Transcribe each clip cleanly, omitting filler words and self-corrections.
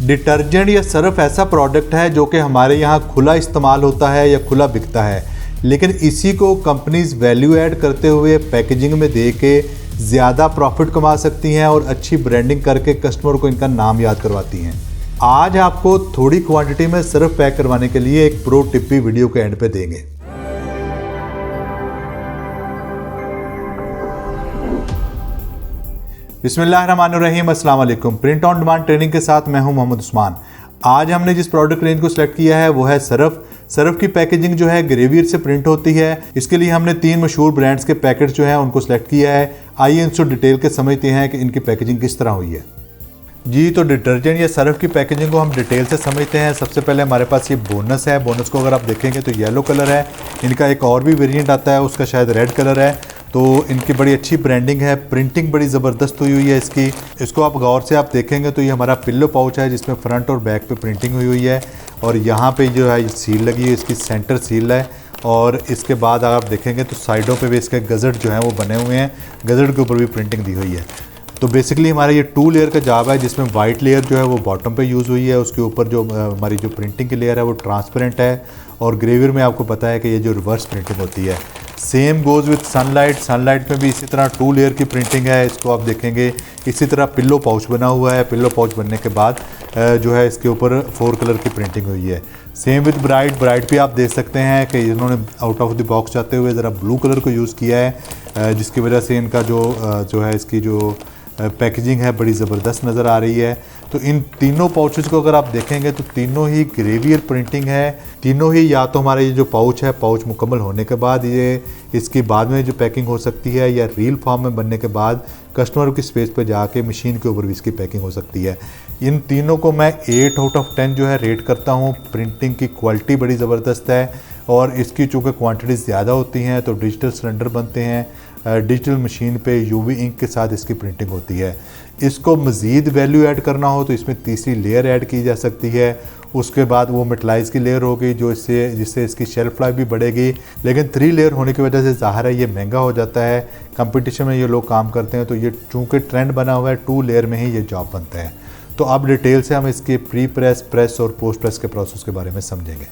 Detergent या Surf ऐसा product है जो कि हमारे यहाँ खुला इस्तेमाल होता है या खुला बिकता है, लेकिन इसी को कंपनीज वैल्यू ऐड करते हुए पैकेजिंग में दे के ज़्यादा प्रॉफिट कमा सकती हैं और अच्छी ब्रांडिंग करके कस्टमर को इनका नाम याद करवाती हैं। आज आपको थोड़ी क्वांटिटी में सर्फ पैक करवाने के लिए एक प्रो टिप भी वीडियो के एंड पे देंगे। बिस्मिल्लाहिर्रहमानिर्रहीम, अस्सलाम वालेकुम। प्रिंट ऑन डिमांड ट्रेनिंग के साथ मैं हूं मोहम्मद उस्मान। आज हमने जिस प्रोडक्ट रेंज को सिलेक्ट किया है वो है सर्फ। सर्फ की पैकेजिंग जो है ग्रेवियर से प्रिंट होती है। इसके लिए हमने 3 मशहूर ब्रांड्स के पैकेट्स जो हैं उनको सिलेक्ट किया है। आइए इनको डिटेल के समझते हैं कि इनकी पैकेजिंग किस तरह हुई है। जी, तो डिटर्जेंट या सर्फ की पैकेजिंग को हम डिटेल से समझते हैं। सबसे पहले हमारे पास ये बोनस है। बोनस को अगर आप देखेंगे तो येलो कलर है। इनका एक और भी वेरिएंट आता है, उसका शायद रेड कलर है। तो इनकी बड़ी अच्छी ब्रांडिंग है, प्रिंटिंग बड़ी ज़बरदस्त हुई है इसकी। इसको आप गौर से आप देखेंगे तो ये हमारा पिल्लो पाउच है जिसमें फ्रंट और बैक पे प्रिंटिंग हुई है और यहाँ पे जो है सील लगी है, इसकी सेंटर सील है। और इसके बाद अगर आप देखेंगे तो साइडों पे भी इसके गज़ट जो हैं वो बने हुए हैं, गज़ट के ऊपर भी प्रिंटिंग दी हुई है। तो बेसिकली हमारा ये 2 लेयर का जॉब है जिसमें वाइट लेयर जो है वो बॉटम पे यूज़ हुई है। उसके ऊपर जो हमारी जो प्रिंटिंग की लेयर है वो ट्रांसपेरेंट है और ग्रेवियर में आपको पता है कि ये जो रिवर्स प्रिंटिंग होती है। Same goes with sunlight. Sunlight में भी इसी तरह 2 लेयर की प्रिंटिंग है। इसको आप देखेंगे इसी तरह पिल्लो पाउच बना हुआ है। पिल्लो पाउच बनने के बाद जो है इसके ऊपर 4 कलर की प्रिंटिंग हुई है। Same with bright. ब्राइट भी आप देख सकते हैं कि इन्होंने आउट ऑफ द बॉक्स जाते हुए ज़रा ब्लू कलर को यूज़ किया है, जिसकी वजह से इनका जो है इसकी जो पैकेजिंग है बड़ी ज़बरदस्त नज़र आ रही है। तो इन तीनों पाउचेज को अगर आप देखेंगे तो तीनों ही ग्रेवियर प्रिंटिंग है। तीनों ही या तो हमारा ये जो पाउच है, पाउच मुकम्मल होने के बाद ये इसकी बाद में जो पैकिंग हो सकती है या रील फॉर्म में बनने के बाद कस्टमर की स्पेस पे जाके मशीन के ऊपर भी इसकी पैकिंग हो सकती है। इन तीनों को मैं 8 आउट ऑफ 10 जो है रेट करता हूँ। प्रिंटिंग की क्वालिटी बड़ी ज़बरदस्त है और इसकी चूँकि क्वान्टिटी ज़्यादा होती हैं तो डिजिटल सिलेंडर बनते हैं। डिजिटल मशीन पे यूवी इंक के साथ इसकी प्रिंटिंग होती है। इसको मज़ीद वैल्यू ऐड करना हो तो इसमें तीसरी लेयर ऐड की जा सकती है। उसके बाद वो मेटलाइज की लेयर होगी जिससे इसकी शेल्फ लाइफ भी बढ़ेगी। लेकिन 3 लेयर होने की वजह से ज़ाहिर है ये महंगा हो जाता है। कंपटीशन में ये लोग काम करते हैं तो ये चूँकि ट्रेंड बना हुआ है 2 लेयर में ही ये जॉब बनता है। तो अब डिटेल से हम इसके प्री प्रेस, प्रेस और पोस्ट प्रेस के प्रोसेस के बारे में समझेंगे।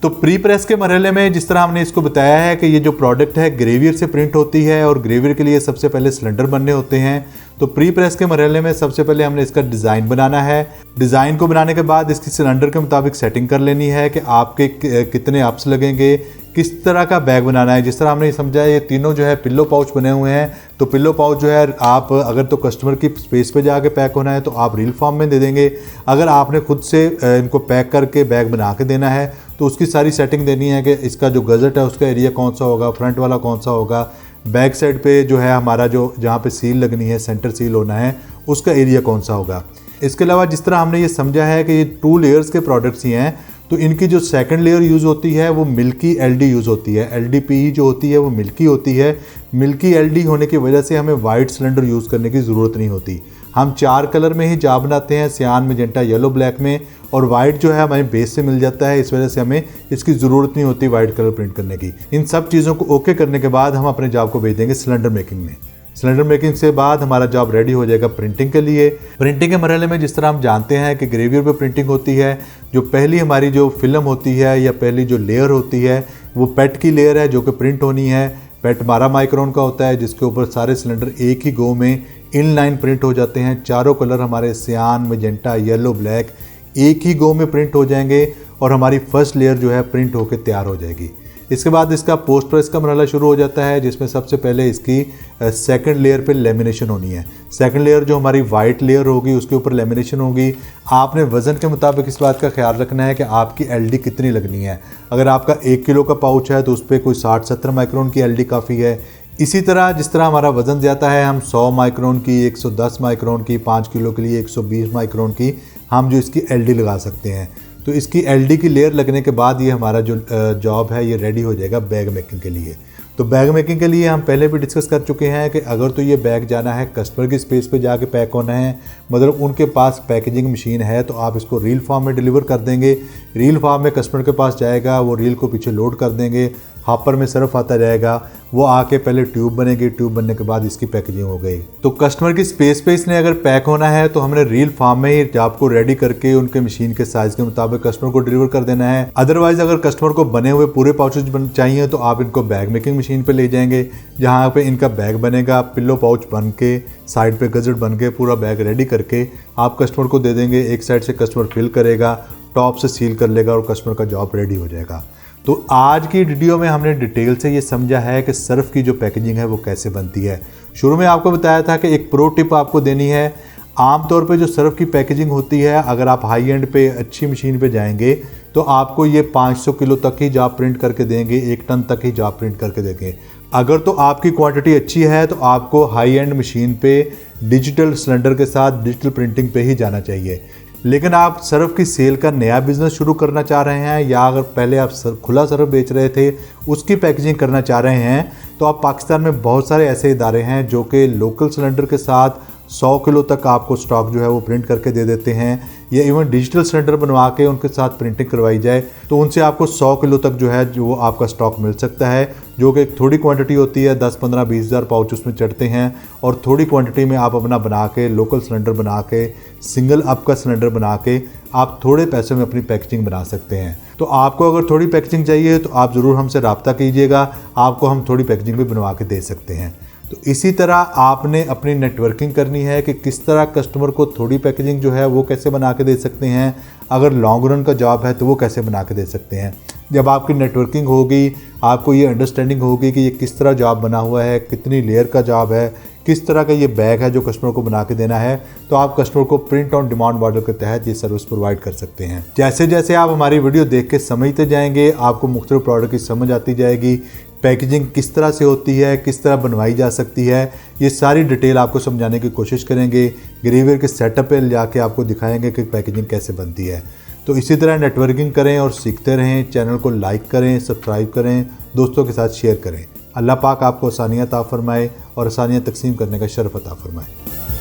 तो प्री प्रेस के मरहले में जिस तरह हमने इसको बताया है कि ये जो प्रोडक्ट है ग्रेवियर से प्रिंट होती है और ग्रेवियर के लिए सबसे पहले सिलेंडर बनने होते हैं। तो प्री प्रेस के मरहले में सबसे पहले हमने इसका डिज़ाइन बनाना है। डिज़ाइन को बनाने के बाद इसकी सिलेंडर के मुताबिक सेटिंग कर लेनी है कि आपके कितने अप्स लगेंगे, किस तरह का बैग बनाना है। जिस तरह हमने समझा ये तीनों जो है पिल्लो पाउच बने हुए हैं। तो पिल्लो पाउच जो है आप अगर तो कस्टमर की स्पेस पे जाके पैक होना है तो आप रील फॉर्म में दे देंगे। अगर आपने खुद से इनको पैक करके बैग बना के देना है तो उसकी सारी सेटिंग देनी है कि इसका जो गज़ट है उसका एरिया कौन सा होगा, फ्रंट वाला कौन सा होगा, बैक साइड पे जो है हमारा जो जहाँ पे सील लगनी है, सेंटर सील होना है, उसका एरिया कौन सा होगा। इसके अलावा जिस तरह हमने ये समझा है कि ये 2 लेयर्स के प्रोडक्ट्स ही हैं तो इनकी जो सेकंड लेयर यूज़ होती है वो मिल्की एलडी यूज़ होती है। एलडीपीई जो होती है वो मिल्की होती है। मिल्की एलडी होने की वजह से हमें वाइट सिलेंडर यूज़ करने की ज़रूरत नहीं होती। हम 4 कलर में ही जॉब बनाते हैं, सियान, मैजेंटा, येलो, ब्लैक में, और वाइट जो है हमें बेस से मिल जाता है। इस वजह से हमें इसकी ज़रूरत नहीं होती वाइट कलर प्रिंट करने की। इन सब चीज़ों को ओके करने के बाद हम अपने जॉब को भेज देंगे सिलेंडर मेकिंग में। सिलेंडर मेकिंग से बाद हमारा जॉब रेडी हो जाएगा प्रिंटिंग के लिए। प्रिंटिंग के मरहले में जिस तरह हम जानते हैं कि ग्रेवियर पे प्रिंटिंग होती है, जो पहली हमारी जो फिल्म होती है या पहली जो लेयर होती है वो पेट की लेयर है जो कि प्रिंट होनी है। पेट 12 माइक्रोन का होता है जिसके ऊपर सारे सिलेंडर एक ही गो में इनलाइन प्रिंट हो जाते हैं। चारों कलर हमारे सियान, मैजेंटा, येलो, ब्लैक एक ही गो में प्रिंट हो जाएंगे और हमारी फर्स्ट लेयर जो है प्रिंट होकर तैयार हो जाएगी। इसके बाद इसका पोस्ट प्रेस का मरहला शुरू हो जाता है जिसमें सबसे पहले इसकी सेकंड लेयर पे लेमिनेशन होनी है। सेकंड लेयर जो हमारी वाइट लेयर होगी उसके ऊपर लेमिनेशन होगी। आपने वज़न के मुताबिक इस बात का ख्याल रखना है कि आपकी एलडी कितनी लगनी है। अगर आपका 1 किलो का पाउच है तो उस पर कोई 60-70 माइक्रोन की एलडी काफ़ी है। इसी तरह जिस तरह हमारा वज़न ज़्यादा है हम 100 माइक्रोन की, 110 माइक्रोन की, 5 किलो के लिए 120 माइक्रोन की हम जो इसकी एलडी लगा सकते हैं। तो इसकी एलडी की लेयर लगने के बाद ये हमारा जो जॉब है ये रेडी हो जाएगा बैग मेकिंग के लिए। तो बैग मेकिंग के लिए हम पहले भी डिस्कस कर चुके हैं कि अगर तो ये बैग जाना है कस्टमर की स्पेस पे जाके पैक होना है, मतलब उनके पास पैकेजिंग मशीन है तो आप इसको रील फॉर्म में डिलीवर कर देंगे। रील फॉर्म में कस्टमर के पास जाएगा, वो रील को पीछे लोड कर देंगे, हॉपर में सरफ आता जाएगा, वो आके पहले ट्यूब बनेगी, ट्यूब बनने के बाद इसकी पैकेजिंग हो गई। तो कस्टमर की स्पेस पे इसने अगर पैक होना है तो हमने रील फार्म में ही आपको रेडी करके उनके मशीन के साइज के मुताबिक कस्टमर को डिलीवर कर देना है। अदरवाइज अगर कस्टमर को बने हुए पूरे पाउचेज चाहिए तो आप इनको बैग मेकिंग मशीन पे ले जाएंगे, जहाँ पे इनका बैग बनेगा, पिल्लो पाउच बन के, साइड पे गजट बन के, पूरा बैग रेडी करके आप कस्टमर को दे देंगे। एक साइड से कस्टमर फिल करेगा, टॉप से सील कर लेगा और कस्टमर का जॉब रेडी हो जाएगा। तो आज की वीडियो में हमने डिटेल से ये समझा है कि सर्फ की जो पैकेजिंग है वो कैसे बनती है। शुरू में आपको बताया था कि एक प्रो टिप आपको देनी है। आमतौर पे जो सर्फ की पैकेजिंग होती है, अगर आप हाई एंड पे अच्छी मशीन पे जाएंगे तो आपको ये 500 किलो तक ही जॉब प्रिंट करके देंगे, 1 टन तक ही जॉब प्रिंट करके देंगे। अगर तो आपकी क्वांटिटी अच्छी है तो आपको हाई एंड मशीन पे डिजिटल सिलेंडर के साथ डिजिटल प्रिंटिंग पे ही जाना चाहिए। लेकिन आप सर्फ की सेल का नया बिजनेस शुरू करना चाह रहे हैं, या अगर पहले आप खुला सर्फ बेच रहे थे उसकी पैकेजिंग करना चाह रहे हैं, तो आप पाकिस्तान में बहुत सारे ऐसे इदारे हैं जो कि लोकल सिलेंडर के साथ 100 किलो तक आपको स्टॉक जो है वो प्रिंट करके दे देते हैं, या इवन डिजिटल सिलेंडर बनवा के उनके साथ प्रिंटिंग करवाई जाए तो उनसे आपको 100 किलो तक जो है जो आपका स्टॉक मिल सकता है, जो कि थोड़ी क्वांटिटी होती है, 10, 15, 20 हज़ार पाउच उसमें चढ़ते हैं। और थोड़ी क्वांटिटी में आप अपना बना के लोकल सिलेंडर बना के, सिंगल अप का सिलेंडर बना के आप थोड़े पैसे में अपनी पैकेजिंग बना सकते हैं। तो आपको अगर थोड़ी पैकेजिंग चाहिए तो आप ज़रूर हमसे रब्ता कीजिएगा, आपको हम थोड़ी पैकेजिंग भी बनवा के दे सकते हैं। तो इसी तरह आपने अपनी नेटवर्किंग करनी है कि किस तरह कस्टमर को थोड़ी पैकेजिंग जो है वो कैसे बना के दे सकते हैं, अगर लॉन्ग रन का जॉब है तो वो कैसे बना के दे सकते हैं। जब आपकी नेटवर्किंग होगी, आपको ये अंडरस्टैंडिंग होगी कि ये किस तरह जॉब बना हुआ है, कितनी लेयर का जॉब है, किस तरह का ये बैग है जो कस्टमर को बना के देना है, तो आप कस्टमर को प्रिंट ऑन डिमांड मॉडल के तहत ये सर्विस प्रोवाइड कर सकते हैं। जैसे जैसे आप हमारी वीडियो देख के समझते जाएंगे, आपको मुख्तलिफ प्रोडक्ट की समझ आती जाएगी, पैकेजिंग किस तरह से होती है, किस तरह बनवाई जा सकती है, ये सारी डिटेल आपको समझाने की कोशिश करेंगे। ग्रेवियर के सेटअप पे जाके आपको दिखाएंगे कि पैकेजिंग कैसे बनती है। तो इसी तरह नेटवर्किंग करें और सीखते रहें। चैनल को लाइक करें, सब्सक्राइब करें, दोस्तों के साथ शेयर करें। अल्लाह पाक आपको आसानियाँ अता फरमाए और आसानियाँ तकसीम करने का शर्फ अता फरमाए।